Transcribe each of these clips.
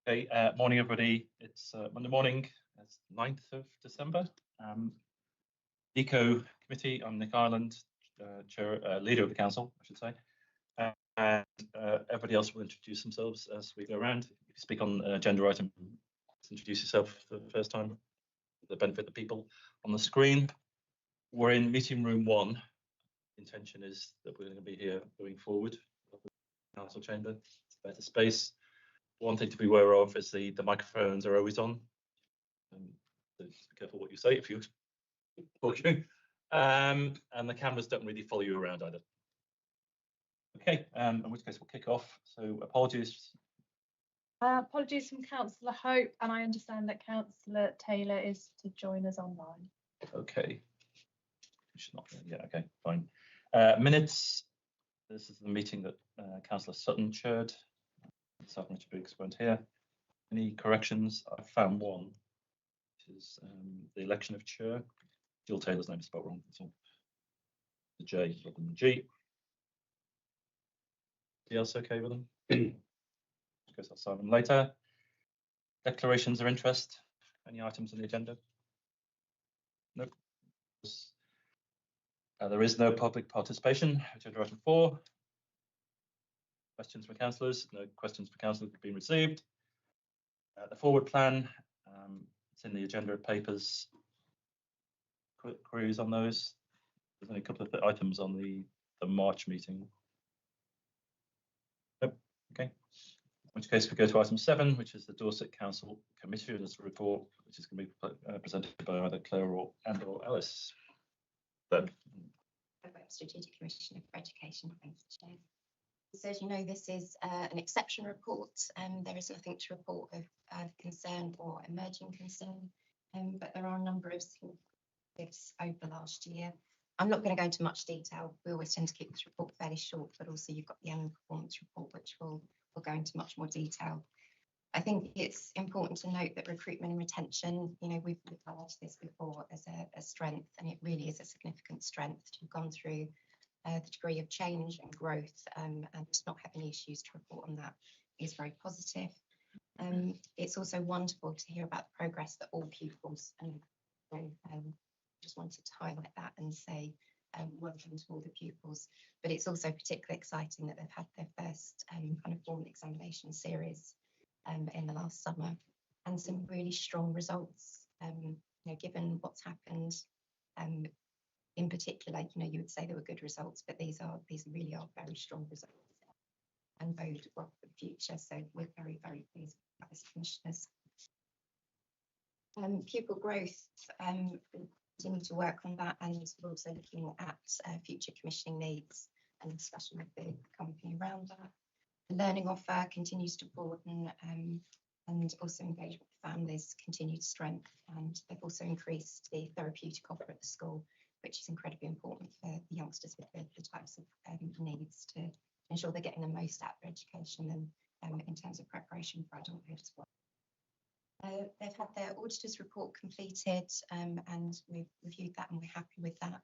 Okay, morning everybody. It's Monday morning, it's 9th of December. DCOE committee, I'm Nick Ireland, leader of the council, I should say. And everybody else will introduce themselves as we go around. If you speak on agenda item, introduce yourself for the first time, for the benefit of the people on the screen. We're in meeting room 1. Intention is that we're going to be here going forward. Council chamber, it's better space. One thing to be aware of is the microphones are always on. So just be careful what you say if you're talking. And the cameras don't really follow you around either. Okay, in which case we'll kick off. So apologies. Apologies from Councillor Hope, and I understand that Councillor Taylor is to join us online. Okay. She's not. Yeah. Okay. Fine. Minutes. This is the meeting that Councillor Sutton chaired. South Briggs weren't here. Any corrections? I found one, which is the election of chair. Jill Taylor's name is spelled wrong. That's all. The J rather than the G. Anybody else okay with them? I guess I'll sign them later. Declarations of interest. Any items on the agenda? Nope. There is no public participation. Agenda item 4. Questions for councillors? No questions for councillors have been received. The forward plan, it's in the agenda of papers. Quick queries on those. There's only a couple of items on the March meeting. Nope. Okay. In which case we go to item 7, which is the Dorset Council Commissioners Report, which is going to be presented by either Claire or Alice. Strategic Commissioner for Education. Thank you, Chair. So as you know, this is an exception report. There is nothing to report of concern or emerging concern, but there are a number of things over last year. I'm not going to go into much detail. We always tend to keep this report fairly short, but also you've got the annual performance report, which will go into much more detail. I think it's important to note that recruitment and retention, we've highlighted this before as a strength, and it really is a significant strength to have gone through the degree of change and growth, and to not have any issues to report on that is very positive. It's also wonderful to hear about the progress that all pupils, and just wanted to highlight that and say welcome to all the pupils. But it's also particularly exciting that they've had their first kind of formal examination series in the last summer, and some really strong results. Given what's happened, in particular, you would say they were good results, but these really are very strong results and bode well for the future. So we're very, very pleased with that as commissioners. Pupil growth, continue to work on that, and we're also looking at future commissioning needs and discussion with the company around that. The learning offer continues to broaden, and also engagement with families continued strength, and they've also increased the therapeutic offer at the school, which is incredibly important for the youngsters with the types of needs to ensure they're getting the most out of their education and in terms of preparation for adulthood as well. They've had their auditor's report completed, and we've reviewed that and we're happy with that.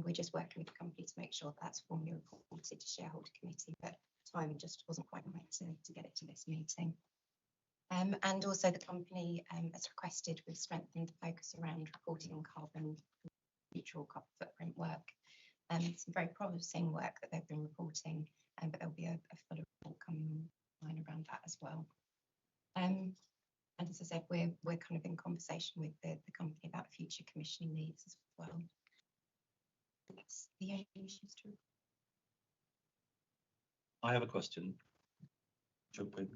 We're just working with the company to make sure that's formally reported to shareholder committee, but timing just wasn't quite right to get it to this meeting. And also the company, as requested, we've strengthened the focus around reporting on carbon neutral carbon footprint work. Some very promising work that they've been reporting, but there'll be a fuller report coming online around that as well. And as I said, we're kind of in conversation with the company about future commissioning needs as well. That's the only issues to report. I have a question. Jump in.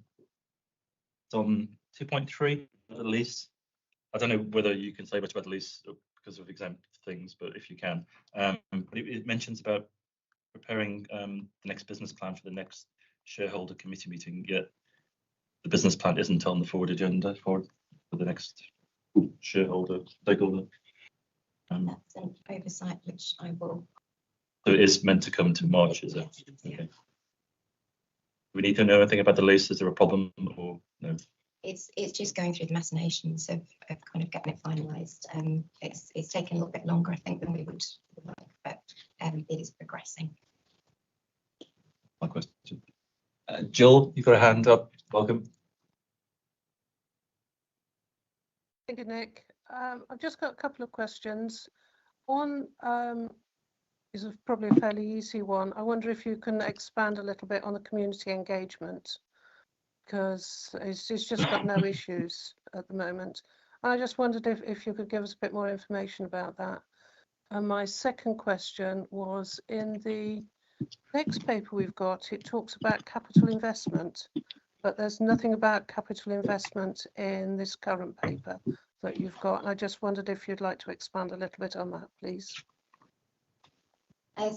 It's on 2.3 the lease. I don't know whether you can say much about the lease because of exempt things, but if you can, but it mentions about preparing the next business plan for the next shareholder committee meeting. Yet the business plan isn't on the forward agenda for the next shareholder stakeholder. That's an oversight which I will. So it is meant to come to March, is it? Yeah. Okay. Do we need to know anything about the lease? Is there a problem or no? It's just going through the machinations of kind of getting it finalised. It's taken a little bit longer, I think, than we would like, but it is progressing. My question. Jill, you've got a hand up. Welcome. Thank you, Nick. I've just got a couple of questions. One is probably a fairly easy one. I wonder if you can expand a little bit on the community engagement, because it's just got no issues at the moment. I just wondered if you could give us a bit more information about that. And my second question was, in the next paper we've got, it talks about capital investment, but there's nothing about capital investment in this current paper that you've got. And I just wondered if you'd like to expand a little bit on that, please.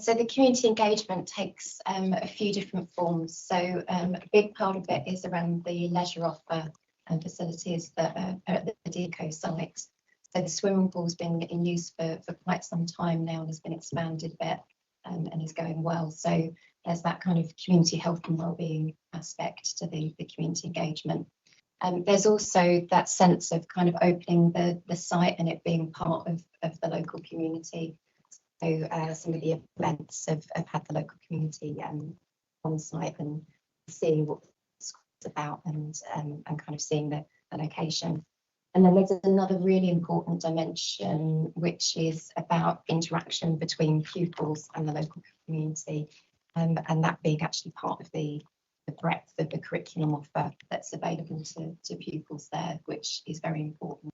So the community engagement takes a few different forms. So a big part of it is around the leisure offer and facilities that are at the DCOE site. So the swimming pool's been in use for quite some time now and has been expanded a bit and is going well. So there's that kind of community health and wellbeing aspect to the community engagement. There's also that sense of kind of opening the site and it being part of the local community. So some of the events have had the local community on site and seeing what it's about and kind of seeing the location. And then there's another really important dimension, which is about interaction between pupils and the local community, and that being actually part of the breadth of the curriculum offer that's available to pupils there, which is very important,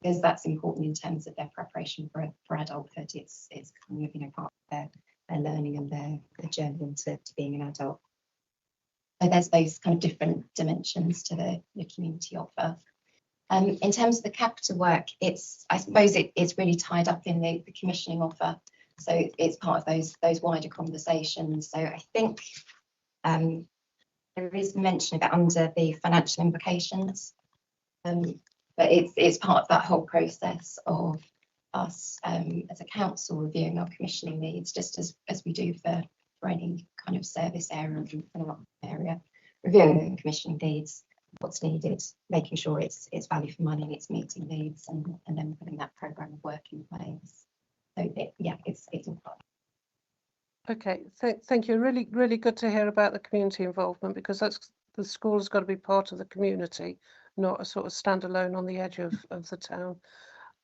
because that's important in terms of their preparation for adulthood. It's kind of, part of their learning and their journey into being an adult. So there's those kind of different dimensions to the community offer. In terms of the capital work, I suppose it's really tied up in the commissioning offer. So it's part of those wider conversations. So I think there is mention of it under the financial implications, but it's part of that whole process of us as a council reviewing our commissioning needs, just as we do for any kind of service area, reviewing the commissioning needs, what's needed, making sure it's value for money, it's meeting needs, and then putting that programme of work in place. So it's all part. Okay, thank you. Really good to hear about the community involvement, because the school has got to be part of the community, not a sort of standalone on the edge of the town.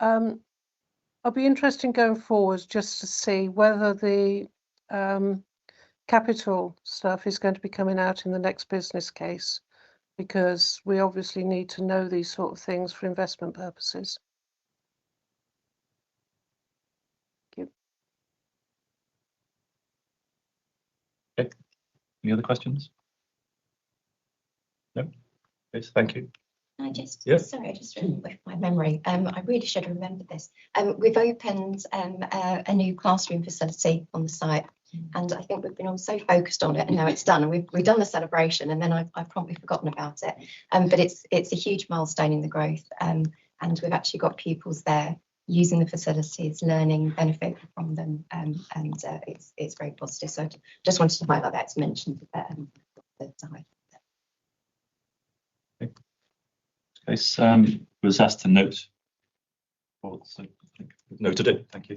I'll be interested going forward just to see whether the capital stuff is going to be coming out in the next business case, because we obviously need to know these sort of things for investment purposes. Thank you. Okay. Any other questions? No? Yes, thank you. I just remembered with my memory. I really should have remembered this. We've opened a new classroom facility on the site, and I think we've been all so focused on it, and now it's done, and we've done the celebration, and then I've promptly forgotten about it. But it's a huge milestone in the growth, and we've actually got pupils there using the facilities, learning, benefiting from them, and it's very positive. So I just wanted to highlight that. It's mentioned the site. Case was asked to note. So I think we've noted it. Thank you.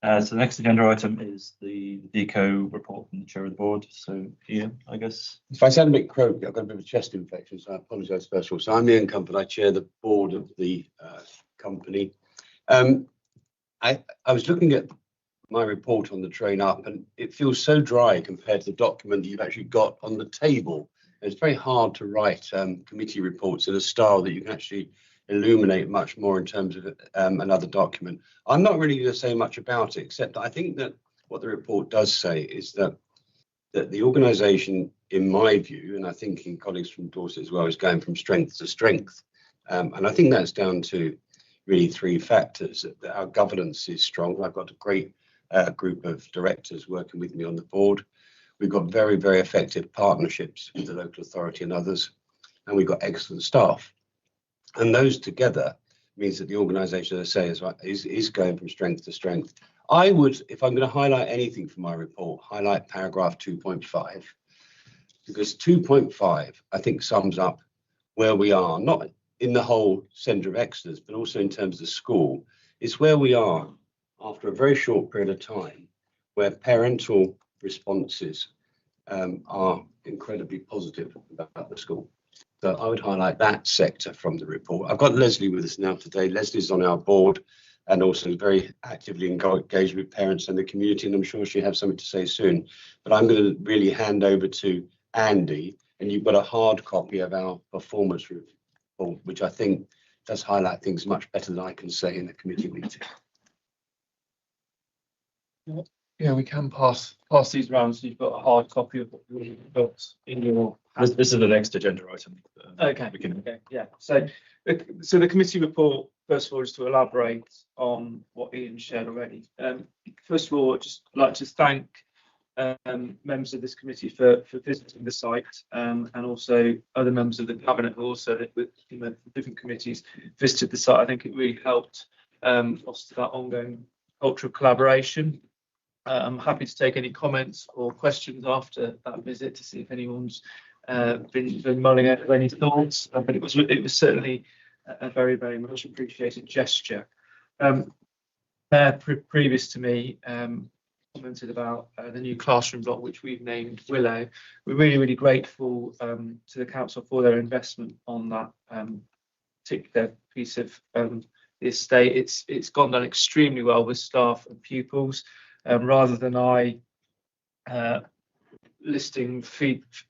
So the next agenda item is the DCOE report from the chair of the board. So Ian, I guess. If I sound a bit croaky, I've got a bit of a chest infection, so I apologise first of all. So I'm Ian Comfort. I chair the board of the company. I was looking at my report on the train up, and it feels so dry compared to the document that you've actually got on the table. It's very hard to write committee reports in a style that you can actually illuminate much more in terms of another document. I'm not really going to say much about it, except that I think that what the report does say is that the organisation, in my view, and I think in colleagues from Dorset as well, is going from strength to strength. And I think that's down to really three factors. That our governance is strong. I've got a great group of directors working with me on the board. We've got very, very effective partnerships with the local authority and others, and we've got excellent staff. And those together means that the organisation, as I say, is going from strength to strength. I would, if I'm going to highlight anything from my report, highlight paragraph 2.5, because 2.5, I think, sums up where we are, not in the whole centre of excellence, but also in terms of the school. It's where we are after a very short period of time, where parental responses are incredibly positive about the school. So I would highlight that sector from the report. I've got Leslie with us now today. Leslie's on our board and also very actively engaged with parents and the community, and I'm sure she'll have something to say soon. But I'm going to really hand over to Andy, and you've got a hard copy of our performance report, which I think does highlight things much better than I can say in a committee meeting. Yeah, we can pass these round, so you've got a hard copy of what you've got in your. This is the next agenda item. Okay. Yeah. So the committee report, first of all, is to elaborate on what Ian shared already. First of all, I'd just like to thank members of this committee for visiting the site, and also other members of the cabinet who also with different committees visited the site. I think it really helped foster that ongoing culture of collaboration. I'm happy to take any comments or questions after that visit to see if anyone's been mulling over any thoughts, but it was certainly a very, very much appreciated gesture. Previous to me commented about the new classroom block, which we've named Willow. We're really, really grateful to the council for their investment on that particular piece of the estate. It's gone down extremely well with staff and pupils. Rather than I listing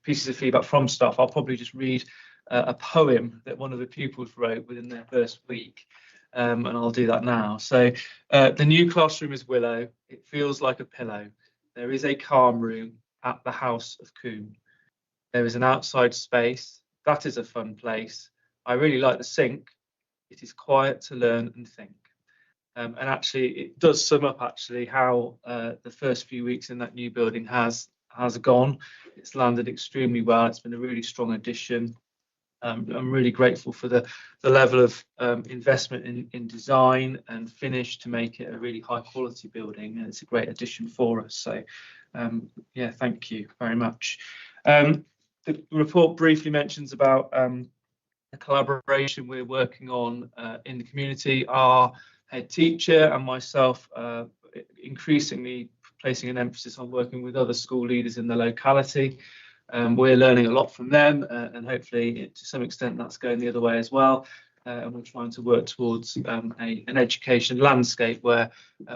pieces of feedback from staff, I'll probably just read a poem that one of the pupils wrote within their first week, and I'll do that now. So the new classroom is Willow. It feels like a pillow. There is a calm room at the House of Coombe. There is an outside space. That is a fun place. I really like the sink. It is quiet to learn and think. And actually, it does sum up actually how the first few weeks in that new building has gone. It's landed extremely well. It's been a really strong addition. I'm really grateful for the level of investment in design and finish to make it a really high quality building, and it's a great addition for us. So yeah, thank you very much. The report briefly mentions about the collaboration we're working on in the community. Our head teacher and myself increasingly placing an emphasis on working with other school leaders in the locality. We're learning a lot from them, and hopefully to some extent that's going the other way as well. And we're trying to work towards an education landscape where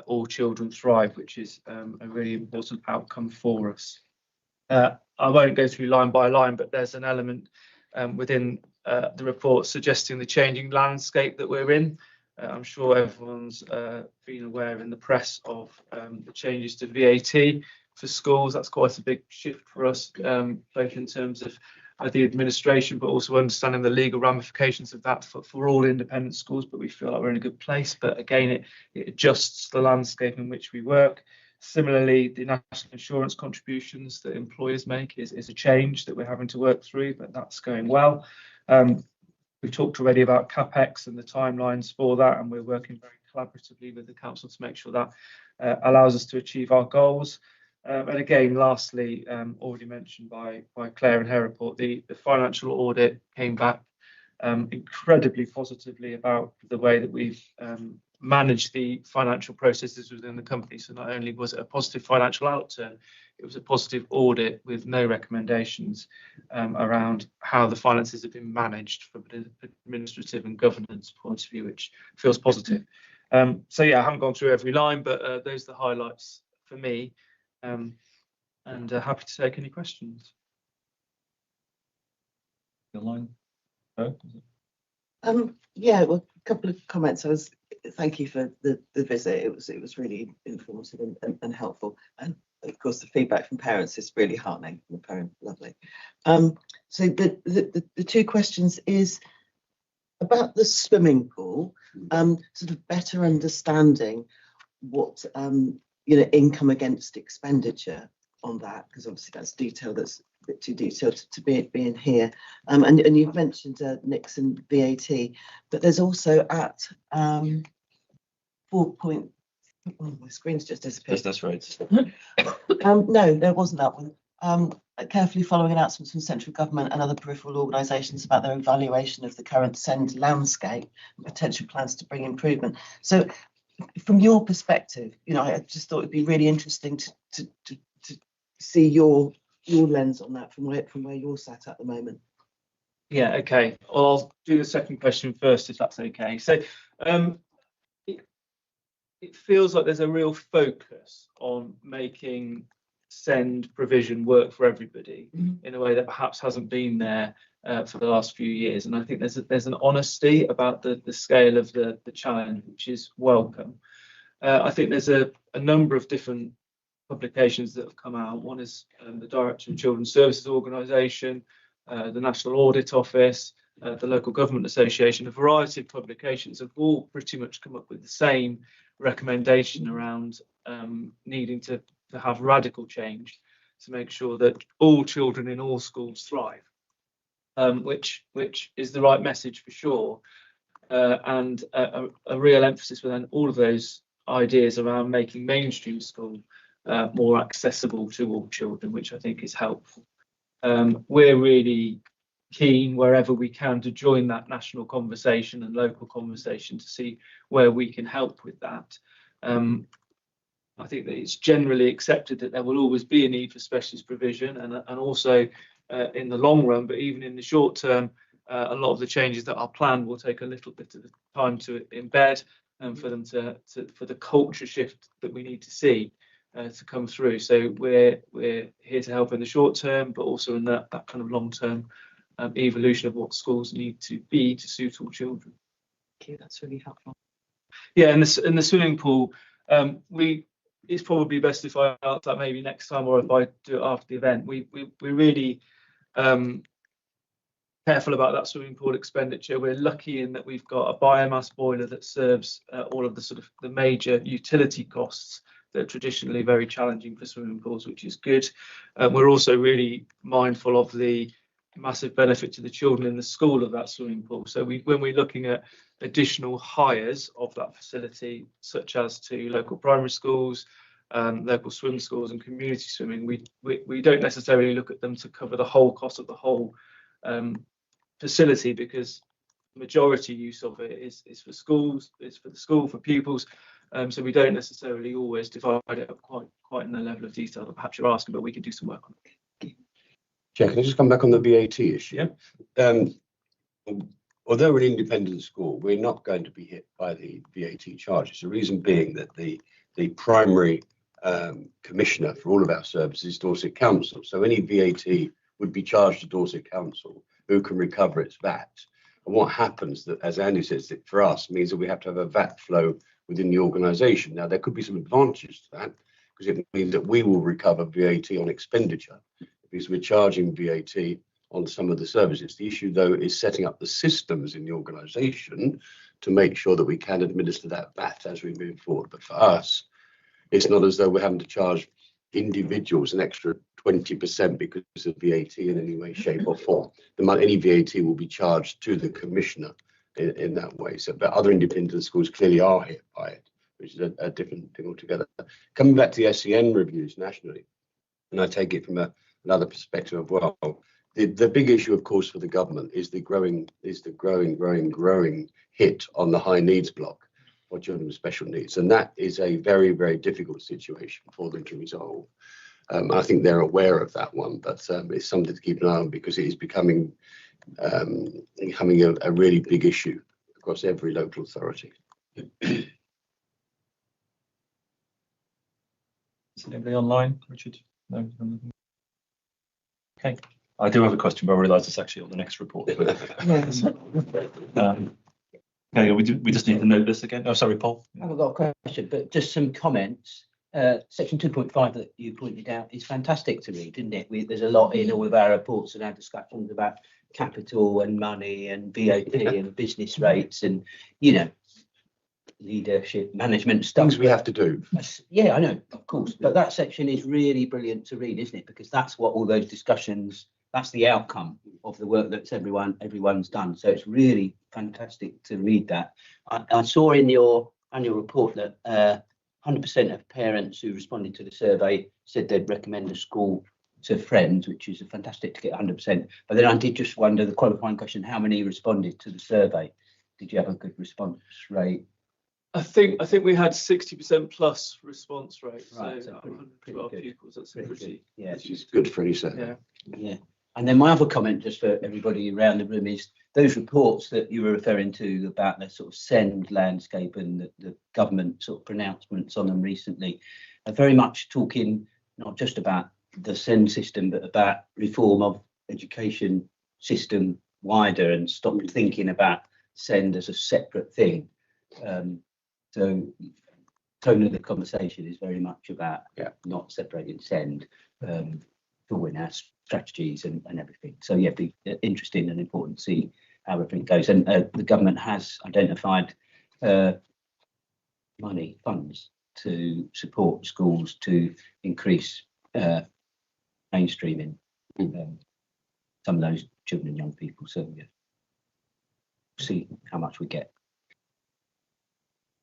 all children thrive, which is a really important outcome for us. I won't go through line by line, but there's an element within the report suggesting the changing landscape that we're in. I'm sure everyone's been aware in the press of the changes to VAT for schools. That's quite a big shift for us, both in terms of the administration, but also understanding the legal ramifications of that for all independent schools. But we feel like we're in a good place. But again, it adjusts the landscape in which we work. Similarly, the national insurance contributions that employers make is a change that we're having to work through, but that's going well. We've talked already about CapEx and the timelines for that, and we're working very collaboratively with the council to make sure that allows us to achieve our goals. And again, lastly, already mentioned by Claire in her report, the financial audit came back incredibly positively about the way that we've managed the financial processes within the company. So not only was it a positive financial outturn, it was a positive audit with no recommendations around how the finances have been managed from an administrative and governance point of view, which feels positive. So yeah, I haven't gone through every line, but those are the highlights for me, and happy to take any questions. The line. Yeah, well, a couple of comments. Thank you for the visit. It was really informative and helpful, and of course the feedback from parents is really heartening. The parent, lovely. So the two questions is about the swimming pool. Sort of better understanding what income against expenditure on that, because obviously that's detail that's a bit too detailed to be in here. And you've mentioned Nixon VAT, but there's also at 4 point. Oh, my screen's just disappeared. That's right. No, there wasn't that one. Carefully following announcements from central government and other peripheral organisations about their evaluation of the current SEND landscape and potential plans to bring improvement. So, from your perspective, I just thought it'd be really interesting to see your lens on that from where you're sat at the moment. Yeah, okay. Well, I'll do the second question first, if that's okay. So it feels like there's a real focus on making SEND provision work for everybody in a way that perhaps hasn't been there for the last few years. And I think there's an honesty about the scale of the challenge, which is welcome. I think there's a number of different publications that have come out. One is the Director of Children's Services Organisation, the National Audit Office, the Local Government Association. A variety of publications have all pretty much come up with the same recommendation around needing to have radical change to make sure that all children in all schools thrive, which is the right message for sure, and a real emphasis within all of those ideas around making mainstream school more accessible to all children, which I think is helpful. We're really keen wherever we can to join that national conversation and local conversation to see where we can help with that. I think that it's generally accepted that there will always be a need for specialist provision, and also in the long run, but even in the short term, a lot of the changes that are planned will take a little bit of time to embed and for them for the culture shift that we need to see to come through. So we're here to help in the short term, but also in that kind of long term evolution of what schools need to be to suit all children. Okay, that's really helpful. Yeah, in the swimming pool, it's probably best if I answer that maybe next time, or if I do it after the event. We're really careful about that swimming pool expenditure. We're lucky in that we've got a biomass boiler that serves all of the sort of the major utility costs that are traditionally very challenging for swimming pools, which is good. We're also really mindful of the massive benefit to the children in the school of that swimming pool. So when we're looking at additional hires of that facility, such as to local primary schools, local swim schools and community swimming, we don't necessarily look at them to cover the whole cost of the whole facility, because majority use of it is for schools, it's for the school, for pupils. So we don't necessarily always divide it up quite in the level of detail that perhaps you're asking, but we can do some work on it. Chair, can I just come back on the VAT issue? Yeah. Although we're an independent school, we're not going to be hit by the VAT charges. The reason being that the primary commissioner for all of our services is Dorset Council. So any VAT would be charged to Dorset Council, who can recover its VAT. And what happens, that, as Andy says, that for us means that we have to have a VAT flow within the organisation. Now, there could be some advantages to that, because it means that we will recover VAT on expenditure, because we're charging VAT on some of the services. The issue, though, is setting up the systems in the organisation to make sure that we can administer that VAT as we move forward. But for us, it's not as though we're having to charge individuals an extra 20% because of VAT in any way, shape or form. Any VAT will be charged to the commissioner in that way. So, but other independent schools clearly are hit by it, which is a different thing altogether. Coming back to the SEN reviews nationally, and I take it from another perspective as well. The big issue, of course, for the government is the growing hit on the high needs block for children with special needs, and that is a very, very difficult situation for them to resolve. I think they're aware of that one, but it's something to keep an eye on, because it is becoming a really big issue across every local authority. Is anybody online, Richard? No. Okay. I do have a question, but I realise it's actually on the next report. Okay, we just need to note this again. Oh, sorry, Paul. I haven't got a question, but just some comments. Section 2.5 that you pointed out is fantastic to read, isn't it? There's a lot in all of our reports and our discussions about capital and money and VAT and business rates and, leadership, management stuff. Things we have to do. Yeah, I know, of course. But that section is really brilliant to read, isn't it? Because that's what all those discussions, that's the outcome of the work that everyone's done. So it's really fantastic to read that. I saw in your annual report that 100% of parents who responded to the survey said they'd recommend a school to friends, which is fantastic to get 100%. But then I did just wonder, the qualifying question, how many responded to the survey? Did you have a good response rate? I think we had 60% plus response rate. Right, so pretty 112 good. pupils. That's Pretty pretty good. Yeah, Which is good for any survey. Yeah. And then my other comment, just for everybody around the room, is those reports that you were referring to about the sort of SEND landscape and the government sort of pronouncements on them recently are very much talking not just about the SEND system, but about reform of education system wider, and stop thinking about SEND as a separate thing. So tone of the conversation is very much about not separating SEND in our strategies and everything. So yeah, be interesting and important to see how everything goes. And the government has identified funds to support schools to increase mainstreaming some of those children and young people. So yeah, see how much we get.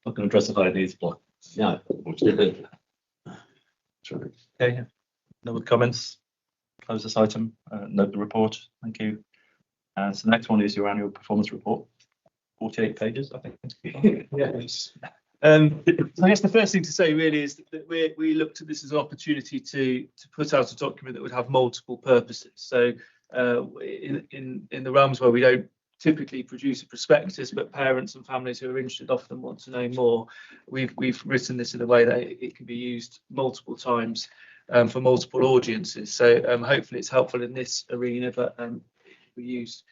Not going to address the higher needs block. No. Okay. No other comments? Close this item. Note the report. Thank you. And so the next one is your annual performance report. 48 pages, I think. Yes. So I guess the first thing to say really is that we looked at this as an opportunity to put out a document that would have multiple purposes. So in the realms where we don't typically produce a prospectus, but parents and families who are interested often want to know more, we've written this in a way that it can be used multiple times for multiple audiences. So hopefully it's helpful in this arena, but we use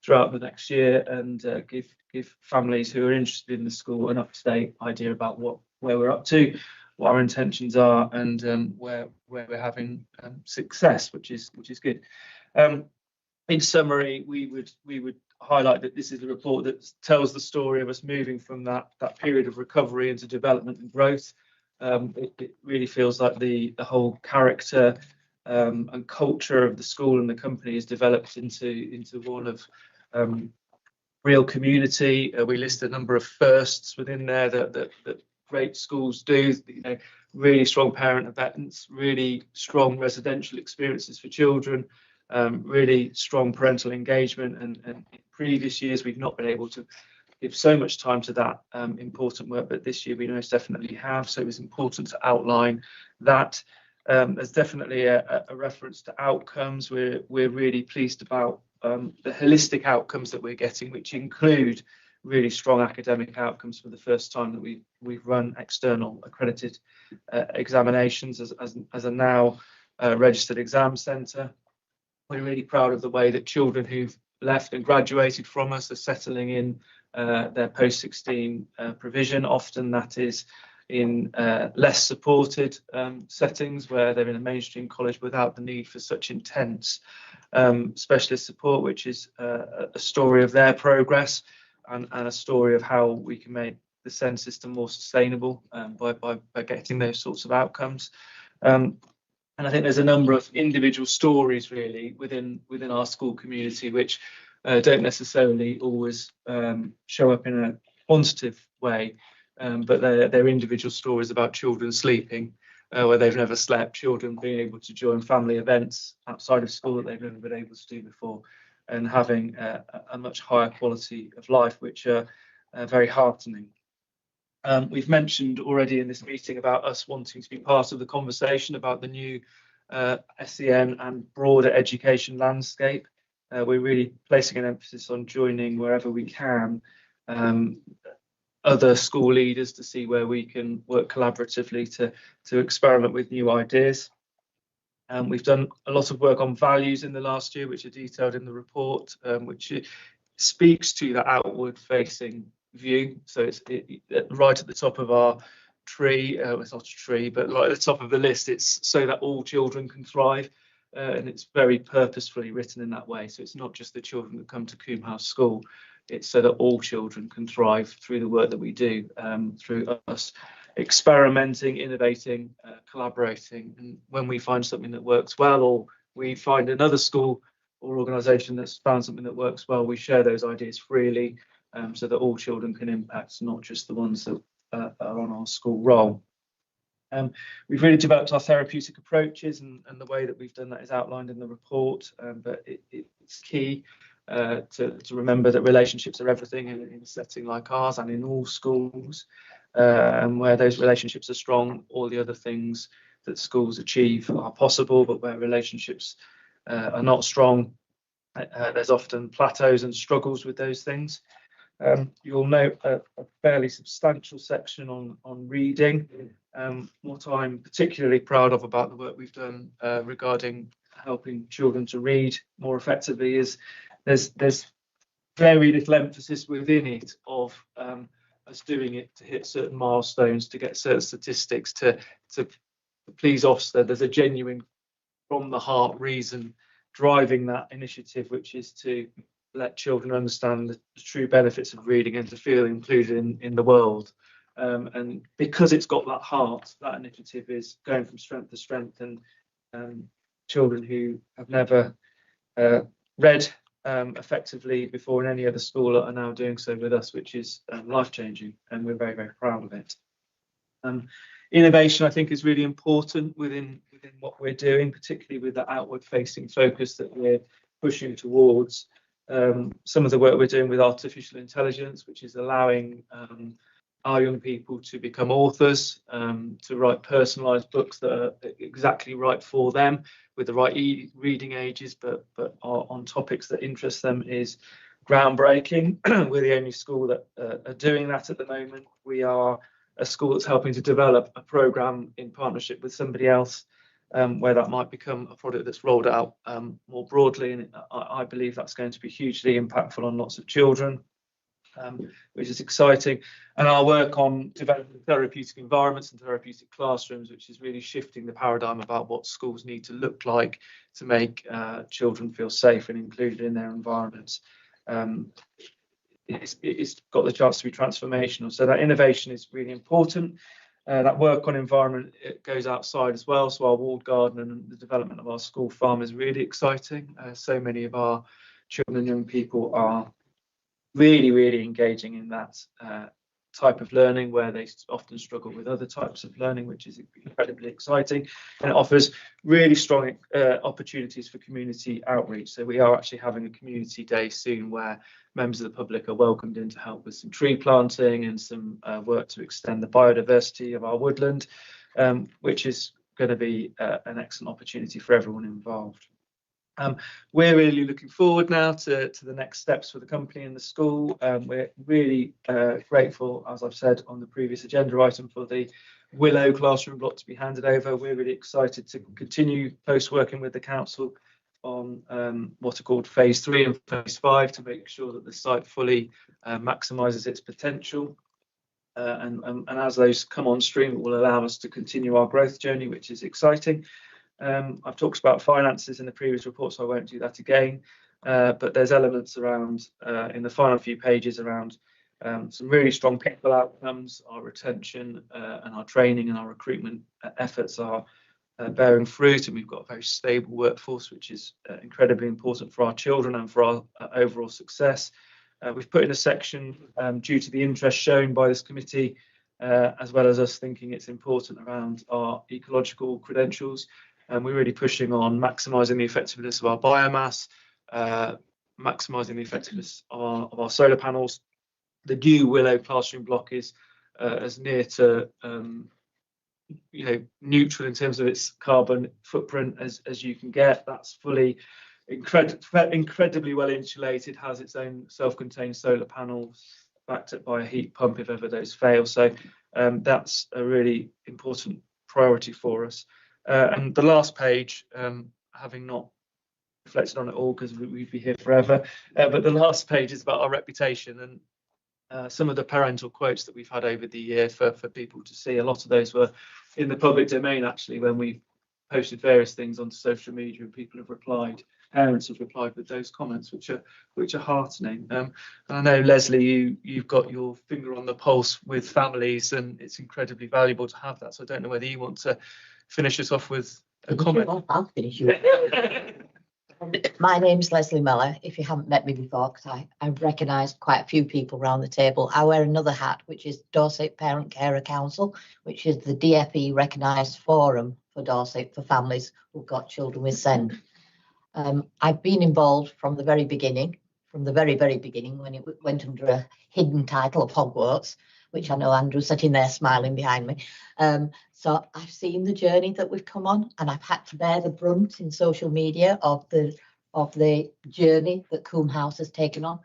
throughout the next year and give families who are interested in the school an up-to-date idea about where we're up to, what our intentions are, and where we're having success, which is good. In summary, we would highlight that this is a report that tells the story of us moving from that period of recovery into development and growth. It really feels like the whole character and culture of the school and the company is developed into one of real community. We list a number of firsts within there that great schools do. You know, really strong parent events, really strong residential experiences for children, really strong parental engagement, and in previous years we've not been able to give so much time to that important work, but this year we most definitely have. So it was important to outline that. There's definitely a reference to outcomes. We're really pleased about the holistic outcomes that we're getting, which include really strong academic outcomes for the first time that we've run external accredited examinations as a now registered exam centre. We're really proud of the way that children who've left and graduated from us are settling in their post-16 provision. Often that is in less supported settings where they're in a mainstream college without the need for such intense specialist support, which is a story of their progress and a story of how we can make the SEND system more sustainable by getting those sorts of outcomes. And I think there's a number of individual stories really within our school community which don't necessarily always show up in a quantitative way, but they're individual stories about children sleeping where they've never slept, children being able to join family events outside of school that they've never been able to do before, and having a much higher quality of life, which are very heartening. We've mentioned already in this meeting about us wanting to be part of the conversation about the new SEN and broader education landscape. We're really placing an emphasis on joining wherever we can other school leaders to see where we can work collaboratively to experiment with new ideas. We've done a lot of work on values in the last year, which are detailed in the report, which speaks to that outward facing view. So it's right at the top of our tree. It's not a tree, but right at the top of the list, it's so that all children can thrive. And it's very purposefully written in that way. So it's not just the children that come to Coombe House School, it's so that all children can thrive through the work that we do, through us experimenting, innovating, collaborating. And when we find something that works well, or we find another school or organisation that's found something that works well, we share those ideas freely, so that all children can impact, not just the ones that are on our school roll. We've really developed our therapeutic approaches, and the way that we've done that is outlined in the report, but it's key to remember that relationships are everything in a setting like ours and in all schools, and where those relationships are strong, all the other things that schools achieve are possible, but where relationships are not strong, there's often plateaus and struggles with those things. You'll note a fairly substantial section on reading. What I'm particularly proud of about the work we've done regarding helping children to read more effectively is there's very little emphasis within it of us doing it to hit certain milestones, to get certain statistics, to please Ofsted. There's a genuine from the heart reason driving that initiative, which is to let children understand the true benefits of reading and to feel included in the world. And because it's got that heart, that initiative is going from strength to strength, and children who have never read effectively before in any other school are now doing so with us, which is life-changing, and we're very, very proud of it. Innovation, I think, is really important within what we're doing, particularly with the outward-facing focus that we're pushing towards. Some of the work we're doing with artificial intelligence, which is allowing our young people to become authors, to write personalised books that are exactly right for them, with the right reading ages, but are on topics that interest them, is groundbreaking. We're the only school that are doing that at the moment. We are a school that's helping to develop a programme in partnership with somebody else, where that might become a product that's rolled out more broadly, and I believe that's going to be hugely impactful on lots of children, which is exciting. And our work on developing therapeutic environments and therapeutic classrooms, which is really shifting the paradigm about what schools need to look like to make children feel safe and included in their environments. It's got the chance to be transformational. So that innovation is really important. That work on environment, it goes outside as well. So our walled garden and the development of our school farm is really exciting. So many of our children and young people are really, really engaging in that type of learning, where they often struggle with other types of learning, which is incredibly exciting, and it offers really strong opportunities for community outreach. So we are actually having a community day soon where members of the public are welcomed in to help with some tree planting and some work to extend the biodiversity of our woodland, which is going to be an excellent opportunity for everyone involved. We're really looking forward now to the next steps for the company and the school. We're really grateful, as I've said on the previous agenda item, for the Willow classroom block to be handed over. We're really excited to continue post-working with the council on what are called phase 3 and phase 5 to make sure that the site fully maximises its potential. And as those come on stream, it will allow us to continue our growth journey, which is exciting. I've talked about finances in the previous report, so I won't do that again. But there's elements around in the final few pages around some really strong people outcomes. Our retention and our training and our recruitment efforts are bearing fruit, and we've got a very stable workforce, which is incredibly important for our children and for our overall success. We've put in a section due to the interest shown by this committee, as well as us thinking it's important around our ecological credentials. And we're really pushing on maximising the effectiveness of our biomass, maximising the effectiveness of our solar panels. The new Willow classroom block is as near to neutral in terms of its carbon footprint as you can get. That's fully incredibly well insulated, has its own self-contained solar panels backed up by a heat pump if ever those fail. So that's a really important priority for us. And the last page, having not reflected on it all because we'd be here forever, but the last page is about our reputation and some of the parental quotes that we've had over the year for people to see. A lot of those were in the public domain, actually, when we posted various things onto social media, and people have replied, parents have replied with those comments, which are heartening. And I know, Leslie, you've got your finger on the pulse with families, and it's incredibly valuable to have that. So I don't know whether you want to finish us off with a comment. I'll finish you. My name's Leslie Miller, if you haven't met me before, because I've recognised quite a few people around the table. I wear another hat, which is Dorset Parent Carer Council, which is the DFE recognised forum for Dorset for families who've got children with SEND. I've been involved from the very beginning, when it went under a hidden title of Hogwarts. which I know Andrew's sitting there smiling behind me. So I've seen the journey that we've come on, and I've had to bear the brunt in social media of the journey that Coombe House has taken on.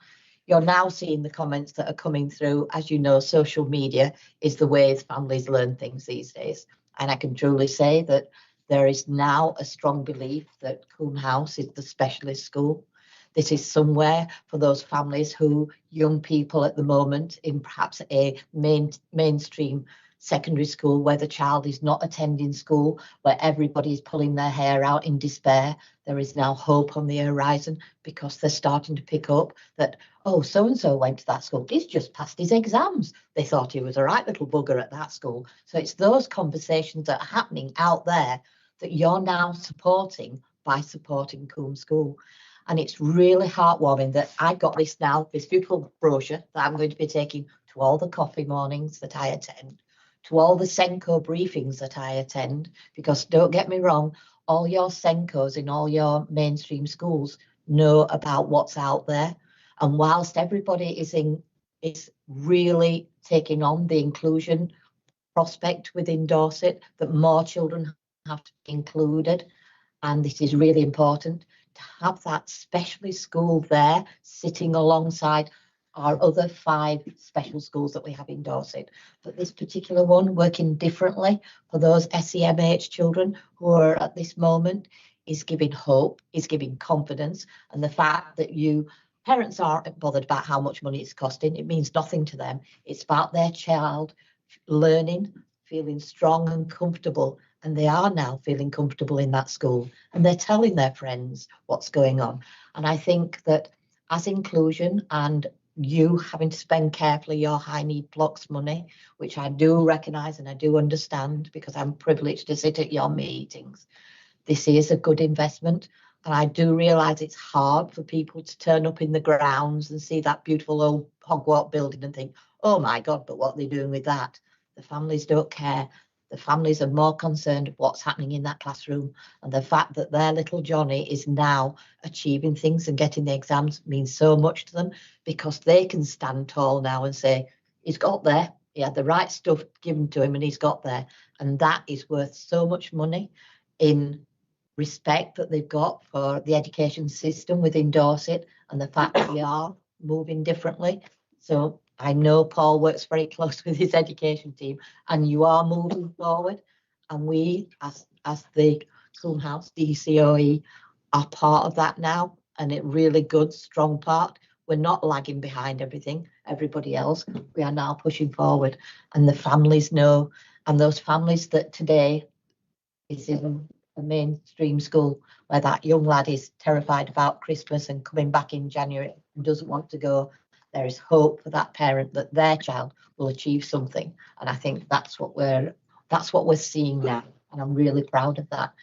You're now seeing the comments that are coming through. As you know, social media is the way families learn things these days. And I can truly say that there is now a strong belief that Coombe House is the specialist school. This is somewhere for those families who young people at the moment in perhaps a mainstream secondary school where the child is not attending school, where everybody is pulling their hair out in despair. There is now hope on the horizon because they're starting to pick up that, oh, so-and-so went to that school. He's just passed his exams. They thought he was a right little bugger at that school. So it's those conversations that are happening out there that you're now supporting by supporting Coombe School. And it's really heartwarming that I got this now, this beautiful brochure that I'm going to be taking to all the coffee mornings that I attend, to all the Senko briefings that I attend, because don't get me wrong, all your Senkos in all your mainstream schools know about what's out there. And whilst everybody is really taking on the inclusion prospect within Dorset, that more children have to be included, and this is really important, to have that specialist school there sitting alongside our other 5 special schools that we have in Dorset. But this particular one working differently for those SEMH children who are at this moment is giving hope, is giving confidence. And the fact that parents aren't bothered about how much money it's costing, it means nothing to them. It's about their child learning, feeling strong and comfortable. And they are now feeling comfortable in that school, and they're telling their friends what's going on. And I think that as inclusion and you having to spend carefully your high need blocks money, which I do recognise and I do understand because I'm privileged to sit at your meetings, this is a good investment. And I do realise it's hard for people to turn up in the grounds and see that beautiful old Hogwarts building and think, oh my God, but what are they doing with that? The families don't care. The families are more concerned with what's happening in that classroom, and the fact that their little Johnny is now achieving things and getting the exams means so much to them, because they can stand tall now and say, he's got there, he had the right stuff given to him and he's got there. And that is worth so much money in respect that they've got for the education system within Dorset, and the fact that we are moving differently. So I know Paul works very close with his education team, and you are moving forward. And we, as the Coombe House DCOE, are part of that now, and a really good, strong part. We're not lagging behind everybody else. We are now pushing forward, and the families know, and those families that today is in a mainstream school where that young lad is terrified about Christmas and coming back in January and doesn't want to go. There is hope for that parent that their child will achieve something, and I think that's what we're seeing now, and I'm really proud of that.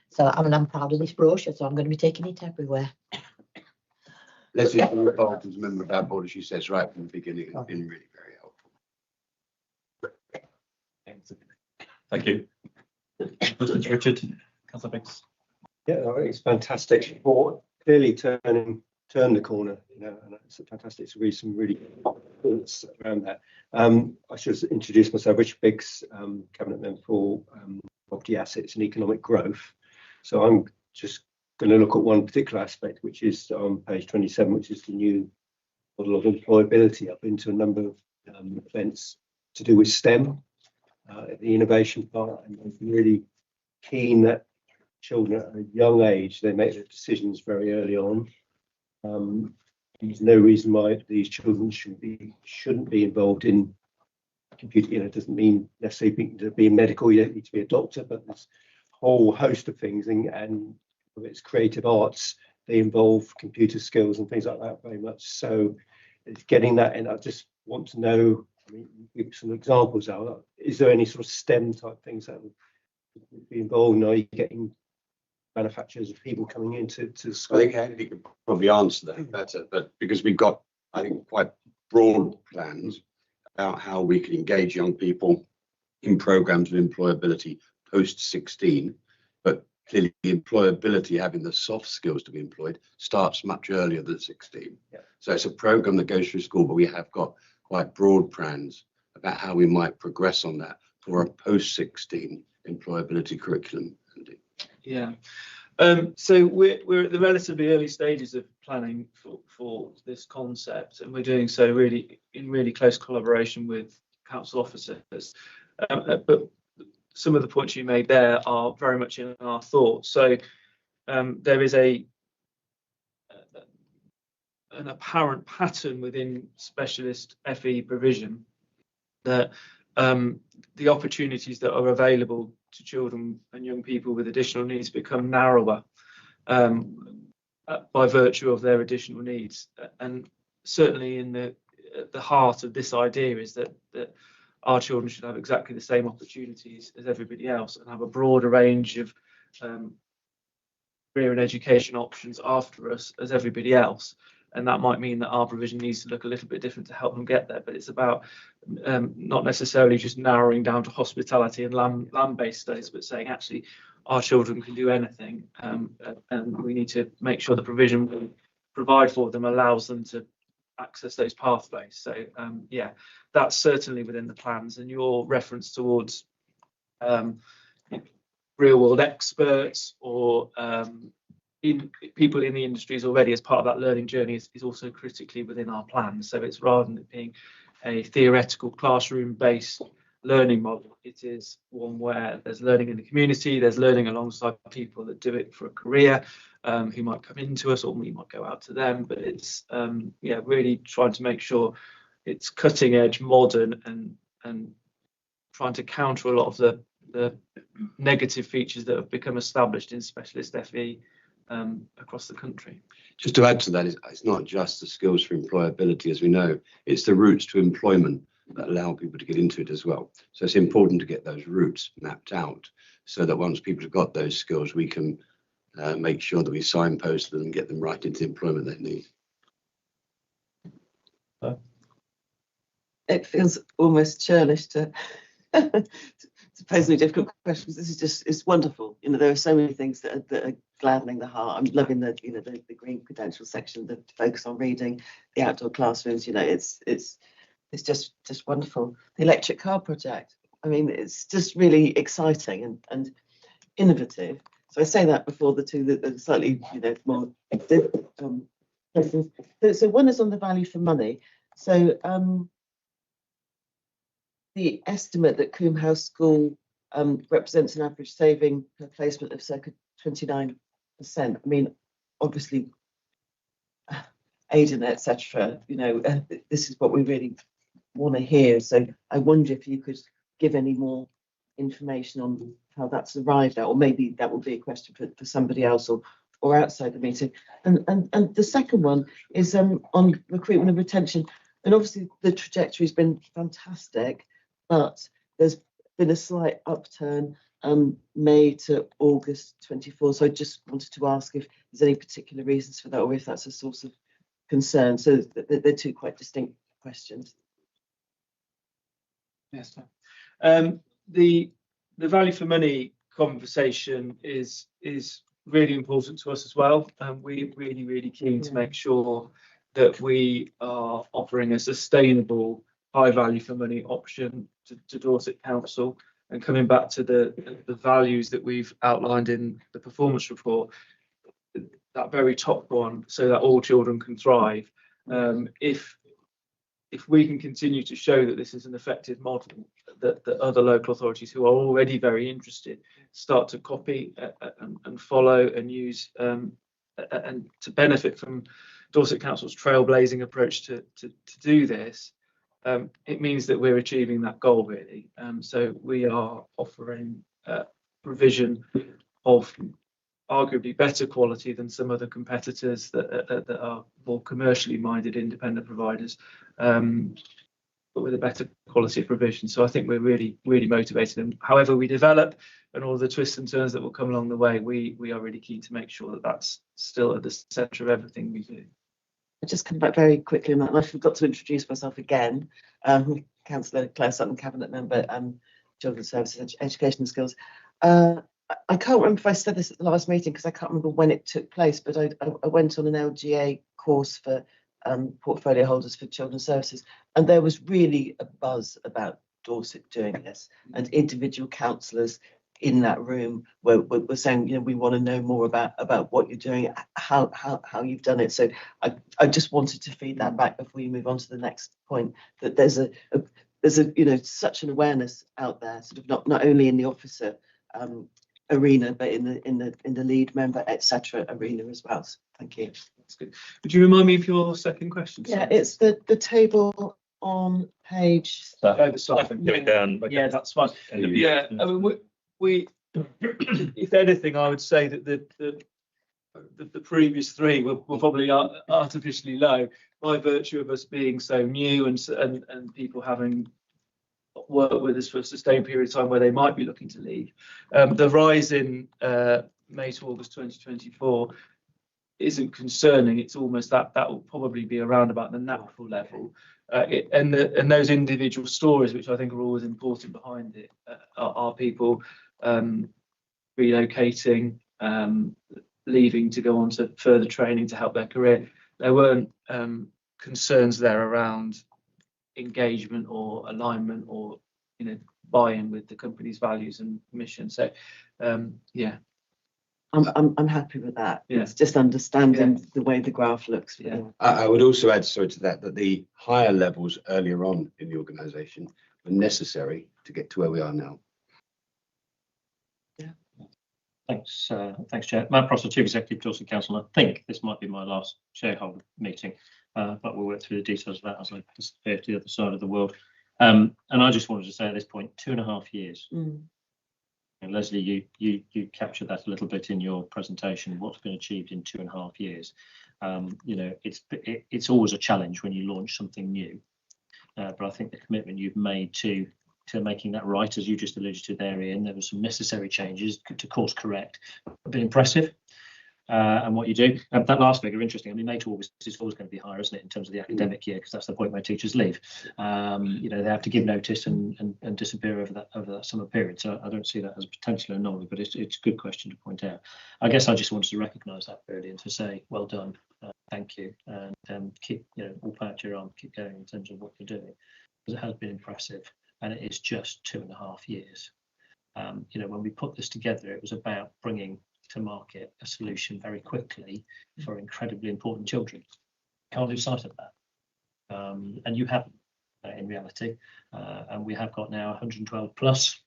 So I'm proud of this brochure, so I'm going to be taking it everywhere. Leslie, from the board, as a member of our board, as she says right from the beginning, has been really very helpful. Thank you. Richard, Councillor Biggs. Yeah, I think it's fantastic report. Clearly turn the corner, and it's fantastic to read some really thoughts around that. I should introduce myself, Richard Biggs, Cabinet Member for Property Assets and Economic Growth. So I'm just going to look at one particular aspect, which is on page 27, which is the new model of employability. I've been to a number of events to do with STEM, the innovation part, and I'm really keen that children at a young age, they make their decisions very early on. There's no reason why these children shouldn't be involved in computer. It doesn't mean necessarily to be medical, you don't need to be a doctor, but there's a whole host of things, and it's creative arts, they involve computer skills and things like that very much. So it's getting that, and I just want to know, give some examples out. Is there any sort of STEM type things that would be involved? Are you getting manufacturers of people coming into school? I think Andy could probably answer that better, but because we've got, I think, quite broad plans about how we can engage young people in programs of employability post 16, but clearly employability, having the soft skills to be employed, starts much earlier than 16. Yeah. So it's a program that goes through school, but we have got quite broad plans about how we might progress on that for a post-16 employability curriculum, Andy? Yeah. So we're at the relatively early stages of planning for this concept, and we're doing so really in really close collaboration with council officers. But some of the points you made there are very much in our thoughts. So there is an apparent pattern within specialist FE provision that the opportunities that are available to children and young people with additional needs become narrower by virtue of their additional needs. And certainly in the heart of this idea is that our children should have exactly the same opportunities as everybody else and have a broader range of career and education options after us as everybody else. And that might mean that our provision needs to look a little bit different to help them get there. But it's about not necessarily just narrowing down to hospitality and land-based studies, but saying actually our children can do anything, and we need to make sure the provision we provide for them allows them to access those pathways. So yeah, that's certainly within the plans. And your reference towards real-world experts or people in the industries already as part of that learning journey is also critically within our plans. So it's rather than it being a theoretical classroom-based learning model, it is one where there's learning in the community, there's learning alongside people that do it for a career, who might come into us or we might go out to them. But it's yeah, really trying to make sure it's cutting edge, modern, and trying to counter a lot of the negative features that have become established in specialist FE across the country. Just to add to that, it's not just the skills for employability, as we know, it's the routes to employment that allow people to get into it as well. So it's important to get those routes mapped out so that once people have got those skills, we can make sure that we signpost them and get them right into the employment they need. It feels almost churlish to pose any difficult questions. This is just, it's wonderful. You know, there are so many things that are gladdening the heart. I'm loving the green credential section, the focus on reading, the outdoor classrooms. You know, it's just wonderful. The electric car project, I mean, it's just really exciting and innovative. So I say that before the two that are slightly, more questions. So one is on the value for money. So the estimate that Coombe House School represents an average saving per placement of circa 29%. I mean, obviously, Aidan, etc. This is what we really want to hear. So I wonder if you could give any more information on how that's arrived at, or maybe that will be a question for somebody else or outside the meeting. And the second one is on recruitment and retention. And obviously the trajectory has been fantastic, but there's been a slight upturn May to August 24. So I just wanted to ask if there's any particular reasons for that, or if that's a source of concern. So they're two quite distinct questions. Yes. The value for money conversation is really important to us as well, and we're really keen to make sure that we are offering a sustainable high value for money option to Dorset Council. And coming back to the values that we've outlined in the performance report, that very top one, so that all children can thrive. If we can continue to show that this is an effective model, that other local authorities who are already very interested start to copy and follow and use, and to benefit from Dorset Council's trailblazing approach to do this, it means that we're achieving that goal really. So we are offering provision of arguably better quality than some other competitors that are more commercially minded independent providers, but with a better quality of provision. So I think we're really motivated, and however we develop and all the twists and turns that will come along the way, we are really keen to make sure that that's still at the centre of everything we do. I'll just come back very quickly on that, and I forgot to introduce myself again. Councillor Claire Sutton, Cabinet Member, Children's Services, Education and Skills. I can't remember if I said this at the last meeting because I can't remember when it took place, but I went on an LGA course for portfolio holders for children's services, and there was really a buzz about Dorset doing this, and individual councillors in that room were saying, you know, we want to know more about what you're doing, how you've done it. So I just wanted to feed that back before you move on to the next point, that there's a you know, such an awareness out there, sort of not only in the officer arena, but in the lead member, etc. arena as well. So thank you. That's good. Would you remind me of your second question? Yeah, it's the table on page. Yeah, that's fine. Yeah, I mean, we if anything, I would say that the previous three were probably artificially low by virtue of us being so new and people having worked with us for a sustained period of time where they might be looking to leave. The rise in May to August 2024 isn't concerning. It's almost that will probably be around about the natural level. And those individual stories, which I think are always important behind it, are people relocating, leaving to go on to further training to help their career. There weren't concerns there around engagement or alignment or, you know, buy-in with the company's values and mission. So yeah, I'm happy with that. Yeah. It's just understanding the way the graph looks. Yeah. I would also add, sorry, to that the higher levels earlier on in the organisation were necessary to get to where we are now. Yeah. Thanks, Chair. Matt Prosser, Chief Executive, Dorset Council. I think this might be my last shareholder meeting, but we'll work through the details of that as I disappear to the other side of the world. And I just wanted to say at this point, 2.5 years. And Leslie, you captured that a little bit in your presentation. What's been achieved in 2.5 years? You know, it's always a challenge when you launch something new, but I think the commitment you've made to making that right, as you just alluded to there, Ian, there were some necessary changes to course correct, a bit impressive. And what you do, that last figure, interesting. I mean, May to August is always going to be higher, isn't it, in terms of the academic year, because that's the point where teachers leave. You know, they have to give notice and disappear over that summer period. So I don't see that as a potential anomaly, but it's a good question to point out. I guess I just wanted to recognise that really and to say, well done, thank you, and keep, you know, all power to your arm, keep going in terms of what you're doing, because it has been impressive, and it is just 2.5 years. You know, when we put this together, it was about bringing to market a solution very quickly for incredibly important children. Can't lose sight of that, and you haven't in reality. And we have got now 112 plus,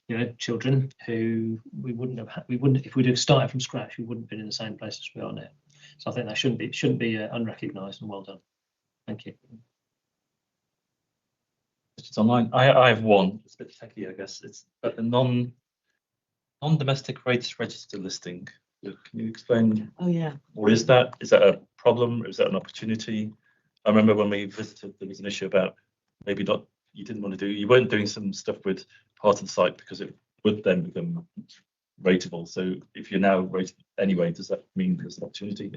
you know, children who we wouldn't if we'd have started from scratch, we wouldn't have been in the same place as we are now. So I think that shouldn't be unrecognised, and well done. Thank you. It's online. I have one. It's a bit techy, I guess. It's a non-domestic rates register listing. Can you explain? Oh yeah. Or is that a problem? Or is that an opportunity? I remember when we visited, there was an issue about maybe not. You weren't doing some stuff with part of the site because it would then become rateable. So if you're now rated anyway, does that mean there's an opportunity?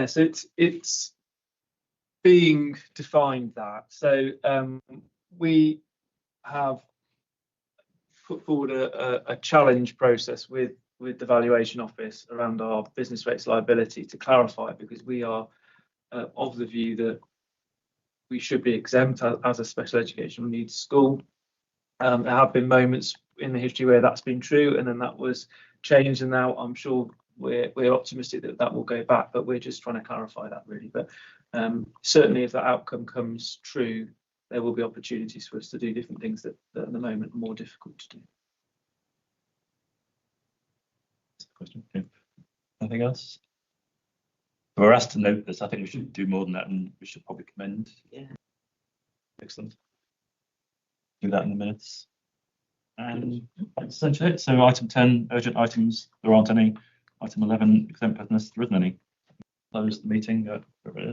So it's being defined that. So we have put forward a challenge process with the valuation office around our business rates liability to clarify, because we are of the view that we should be exempt as a special educational needs school. There have been moments in the history where that's been true, and then that was changed, and now I'm sure we're optimistic that will go back, but we're just trying to clarify that really. But certainly if that outcome comes true, there will be opportunities for us to do different things that at the moment are more difficult to do. Question. Yeah. Anything else? We're asked to note this. I think we should do more than that, and we should probably commend. Yeah. Excellent. Do that in the minutes. And that's essentially it. So item 10, urgent items, there aren't any. Item 11, exempt business, there isn't any. Close the meeting, whatever it is.